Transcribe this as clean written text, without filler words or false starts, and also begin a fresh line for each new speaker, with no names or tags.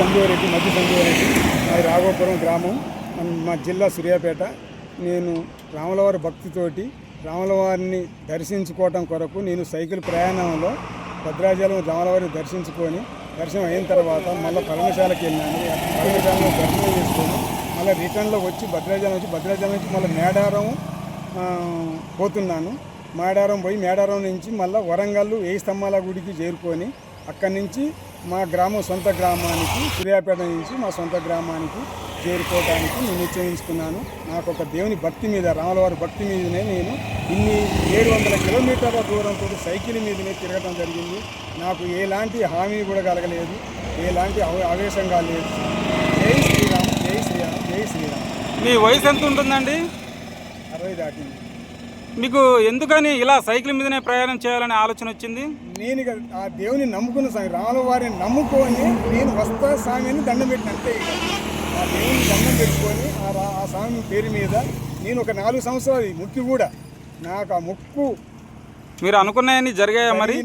సంజీవరెడ్డి, మధ్య సంజీవరెడ్డి. మాది రాఘోపురం గ్రామం, మా జిల్లా సూర్యాపేట. నేను రాములవారి భక్తితోటి రాములవారిని దర్శించుకోవటం కొరకు నేను సైకిల్ ప్రయాణంలో భద్రాచలం రాములవారిని దర్శనం అయిన తర్వాత మళ్ళీ పర్ణశాలకి వెళ్ళాను. పర్ణశాలలో దర్శనం చేసుకొని మళ్ళీ రిటర్న్లో వచ్చి భద్రాచలం నుంచి మళ్ళీ మేడారం పోతున్నాను. మేడారం పోయి మేడారం నుంచి మళ్ళీ వరంగల్ 1000 స్తంభాల గుడికి చేరుకొని అక్కడి నుంచి మా గ్రామం సొంత గ్రామానికి సూర్యాపేట నుంచి మా సొంత గ్రామానికి చేరుకోవడానికి నేను నిశ్చయించుకున్నాను. నాకు ఒక దేవుని భక్తి మీద, రాములవారి భక్తి మీదనే నేను ఇన్ని 700 కిలోమీటర్ల దూరంతో సైకిల్ మీదనే తిరగడం జరిగింది. నాకు ఎలాంటి హామీ కూడా కలగలేదు, ఎలాంటి ఆవేశంగా లేదు. జై శ్రీరామ్, జై శ్రీరామ్, జై శ్రీరామ్.
మీ వయసు ఎంత ఉంటుందండి?
60 దాటింది.
మీకు ఎందుకని ఇలా సైకిల్ మీదనే ప్రయాణం చేయాలనే ఆలోచన వచ్చింది?
నేను ఇక ఆ దేవుని నమ్ముకున్న స్వామి, రాములవారిని నమ్ముకొని నేను వస్తా స్వామిని దండం పెట్టినంతే. ఆ దేవుని దండం పెట్టుకొని ఆ స్వామి పేరు మీద నేను ఒక 4 సంవత్సరాలు మొక్కి కూడా నాకు ఆ మొక్కు
మీరు అనుకున్నాయని జరిగాయా మరి?